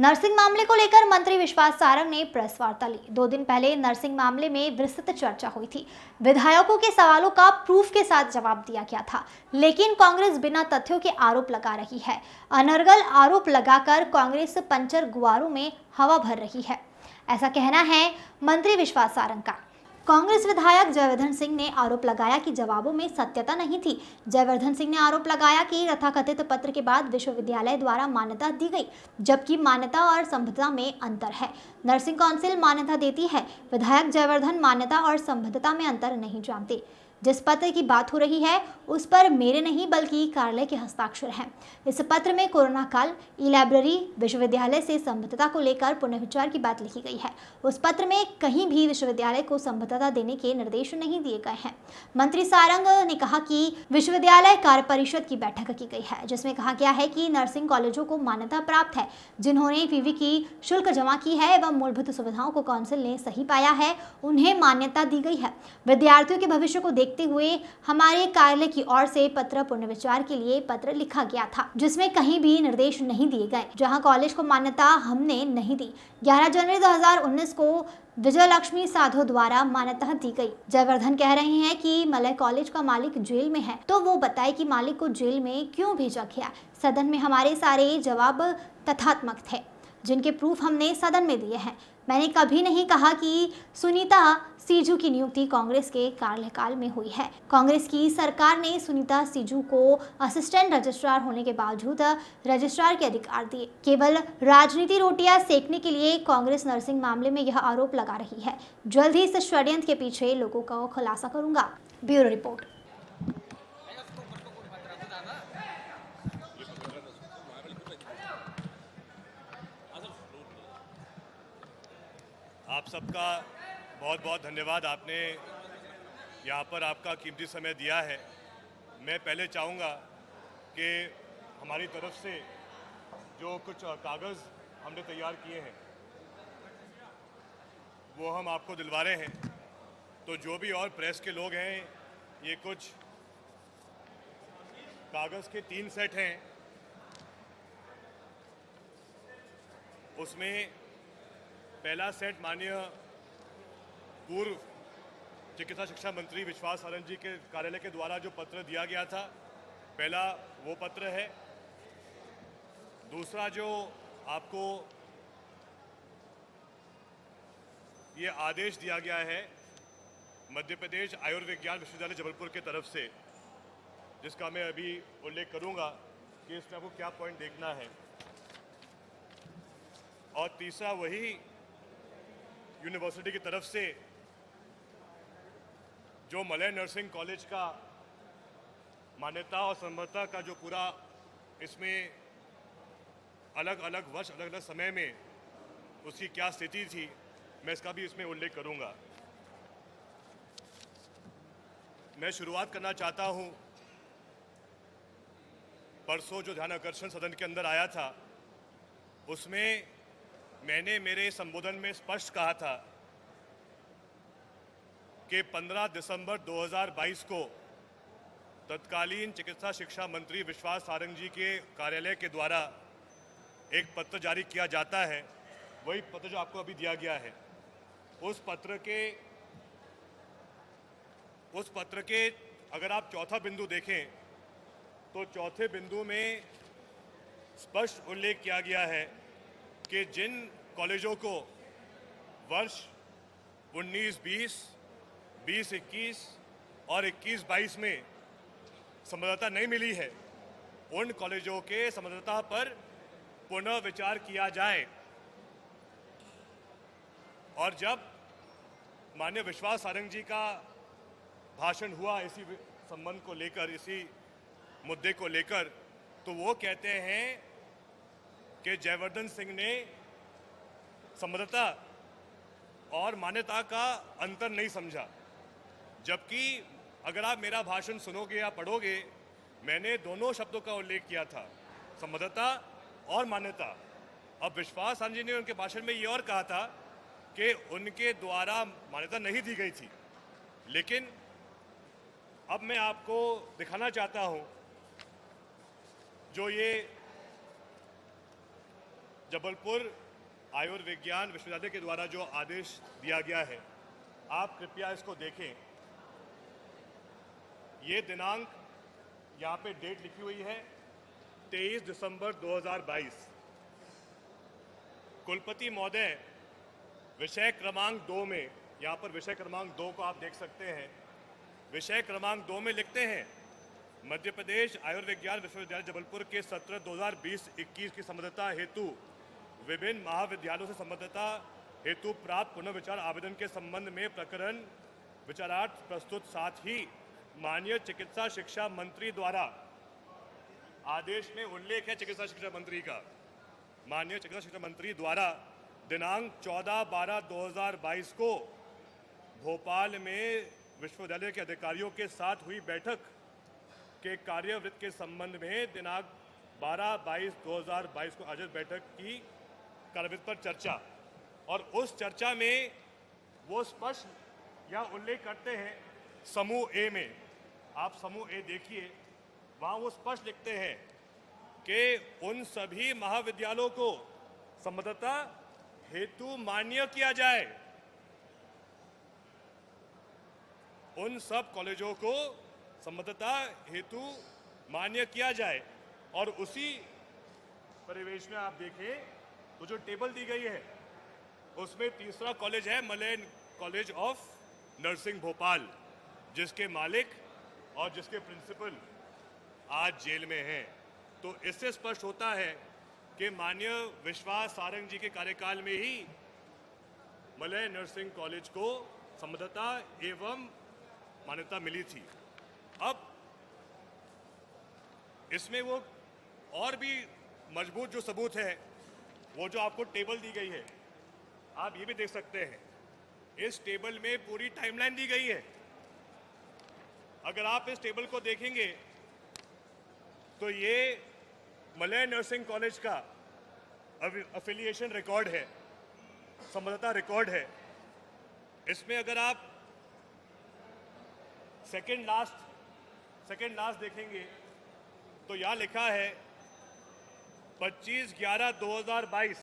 Nursing मामले को लेकर मंत्री विश्वास सारंग ने प्रेस वार्ता ली। 2 दिन पहले नर्सिंग मामले में विस्तृत चर्चा हुई थी। विधायकों के सवालों का प्रूफ के साथ जवाब दिया गया था, लेकिन कांग्रेस बिना तथ्यों के आरोप लगा रही है। अनर्गल आरोप लगाकर कांग्रेस पंचर गुआरों में हवा भर रही है, ऐसा कहना है मंत्री विश्वास सारंग का। कांग्रेस विधायक जयवर्धन सिंह ने आरोप लगाया कि जवाबों में सत्यता नहीं थी। जयवर्धन सिंह ने आरोप लगाया कि तथाकथित पत्र के बाद विश्वविद्यालय द्वारा मान्यता दी गई, जबकि मान्यता और संबद्धता में अंतर है। नर्सिंग काउंसिल मान्यता देती है, विधायक जयवर्धन मान्यता और संबद्धता में अंतर नहीं जानते। जिस पत्र की बात हो रही है उस पर मेरे नहीं बल्कि कार्यालय के हस्ताक्षर हैं। इस पत्र में कोरोना काल, ई लाइब्रेरी, विश्वविद्यालय से संबद्धता को लेकर पुनर्विचार की बात लिखी गई है। उस पत्र में कहीं भी विश्वविद्यालय को संबद्धता देने के निर्देश नहीं दिए गए हैं। मंत्री सारंग ने कहा कि विश्वविद्यालय कार्य परिषद की बैठक की गई है, जिसमें कहा गया है कि नर्सिंग कॉलेजों को मान्यता प्राप्त है जिन्होंने पीवी की शुल्क जमा की है एवं मूलभूत सुविधाओं को काउंसिल ने सही पाया है, उन्हें मान्यता दी गई है। विद्यार्थियों के भविष्य को देखते हुए हमारे कार्यालय की ओर से पत्र पुनर्विचार के लिए पत्र लिखा गया था, जिसमें कहीं भी निर्देश नहीं दिए गए जहां कॉलेज को मान्यता हमने नहीं दी। 11 जनवरी 2019 को विजयलक्ष्मी साधु द्वारा मान्यता दी गई। जयवर्धन कह रहे हैं कि मलय कॉलेज का मालिक जेल में है, तो वो बताए कि मालिक को जेल में क्यों भेजा गया। सदन में हमारे सारे जवाब तथ्यात्मक थे, जिनके प्रूफ हमने सदन में दिए हैं। मैंने कभी नहीं कहा कि सुनीता सीजू की नियुक्ति कांग्रेस के कार्यकाल में हुई है। कांग्रेस की सरकार ने सुनीता सीजू को असिस्टेंट रजिस्ट्रार होने के बावजूद रजिस्ट्रार के अधिकार दिए। केवल राजनीति रोटियां सेकने के लिए कांग्रेस नर्सिंग मामले में यह आरोप लगा रही है। जल्द ही इस षड्यंत्र के पीछे लोगों का खुलासा करूंगा। Bureau report. आप सबका बहुत बहुत धन्यवाद। आपने यहाँ पर आपका कीमती समय दिया है। मैं पहले चाहूँगा कि हमारी तरफ से जो कुछ कागज़ हमने तैयार किए हैं वो हम आपको दिलवा रहे हैं। तो जो भी और प्रेस के लोग हैं, ये कुछ कागज़ के 3 सेट हैं। उसमें पहला सेट माननीय पूर्व चिकित्सा शिक्षा मंत्री विश्वास सारंग जी के कार्यालय के द्वारा जो पत्र दिया गया था, पहला वो पत्र है। दूसरा जो आपको ये आदेश दिया गया है मध्य प्रदेश आयुर्विज्ञान विश्वविद्यालय जबलपुर के तरफ से, जिसका मैं अभी उल्लेख करूंगा कि इसमें आपको क्या पॉइंट देखना है। और तीसरा वही यूनिवर्सिटी की तरफ से जो मलय नर्सिंग कॉलेज का मान्यता और संबद्धता का जो पूरा इसमें अलग अलग वर्ष अलग अलग समय में उसकी क्या स्थिति थी, मैं इसका भी इसमें उल्लेख करूंगा। मैं शुरुआत करना चाहता हूं, परसों जो ध्यान आकर्षण सदन के अंदर आया था उसमें मैंने मेरे संबोधन में स्पष्ट कहा था कि 15 दिसंबर 2022 को तत्कालीन चिकित्सा शिक्षा मंत्री विश्वास सारंग जी के कार्यालय के द्वारा एक पत्र जारी किया जाता है, वही पत्र जो आपको अभी दिया गया है। उस पत्र के अगर आप चौथा बिंदु देखें तो चौथे बिंदु में स्पष्ट उल्लेख किया गया है कि जिन कॉलेजों को वर्ष 19-20, 20-21 और 21-22 में संबद्धता नहीं मिली है, उन कॉलेजों के संबद्धता पर पुनः विचार किया जाए। और जब माननीय विश्वास सारंग जी का भाषण हुआ इसी संबंध को लेकर, इसी मुद्दे को लेकर, तो वो कहते हैं कि जयवर्धन सिंह ने संबद्धता और मान्यता का अंतर नहीं समझा। जबकि अगर आप मेरा भाषण सुनोगे या पढ़ोगे, मैंने दोनों शब्दों का उल्लेख किया था, संबद्धता और मान्यता। अब विश्वास सारंग जी ने उनके भाषण में ये और कहा था कि उनके द्वारा मान्यता नहीं दी गई थी। लेकिन अब मैं आपको दिखाना चाहता हूं जो ये जबलपुर आयुर्विज्ञान विश्वविद्यालय के द्वारा जो आदेश दिया गया है, आप कृपया इसको देखें। ये दिनांक यहाँ पे डेट लिखी हुई है 23 दिसंबर 2022। कुलपति महोदय विषय क्रमांक 2 में, यहाँ पर विषय क्रमांक 2 को आप देख सकते हैं, विषय क्रमांक 2 में लिखते हैं मध्य प्रदेश आयुर्विज्ञान विश्वविद्यालय जबलपुर के सत्र 2020-21 की संबद्धता हेतु विभिन्न महाविद्यालयों से संबद्धता हेतु प्राप्त पुनर्विचार आवेदन के संबंध में प्रकरण विचारार्थ प्रस्तुत, साथ ही माननीय चिकित्सा शिक्षा मंत्री द्वारा, आदेश में उल्लेख है चिकित्सा शिक्षा मंत्री का, माननीय चिकित्सा शिक्षा मंत्री द्वारा दिनांक 14/12/2022 को भोपाल में विश्वविद्यालय के अधिकारियों के साथ हुई बैठक के कार्यवृत्त के संबंध में दिनांक 12/22/2022 को आयोजित बैठक की कार्यवृत्त पर चर्चा, और उस चर्चा में वो स्पष्ट या उल्लेख करते हैं समूह ए में, आप समूह ए देखिए, वहाँ वो स्पष्ट लिखते हैं कि उन सभी महाविद्यालयों को संबद्धता हेतु मान्य किया जाए, उन सब कॉलेजों को संबद्धता हेतु मान्य किया जाए। और उसी परिवेश में आप देखें तो जो टेबल दी गई है उसमें तीसरा कॉलेज है Malay college of nursing Bhopal, जिसके मालिक और जिसके प्रिंसिपल आज जेल में हैं। तो इससे स्पष्ट होता है कि माननीय विश्वास सारंग जी के कार्यकाल में ही मलय नर्सिंग कॉलेज को संबद्धता एवं मान्यता मिली थी। अब इसमें वो और भी मजबूत जो सबूत है, वो जो आपको टेबल दी गई है, आप ये भी देख सकते हैं, इस टेबल में पूरी टाइमलाइन दी गई है। अगर आप इस टेबल को देखेंगे तो ये मलय नर्सिंग कॉलेज का अफिलिएशन रिकॉर्ड है, संबद्धता रिकॉर्ड है। इसमें अगर आप सेकेंड लास्ट देखेंगे तो यहाँ लिखा है 25/11/2022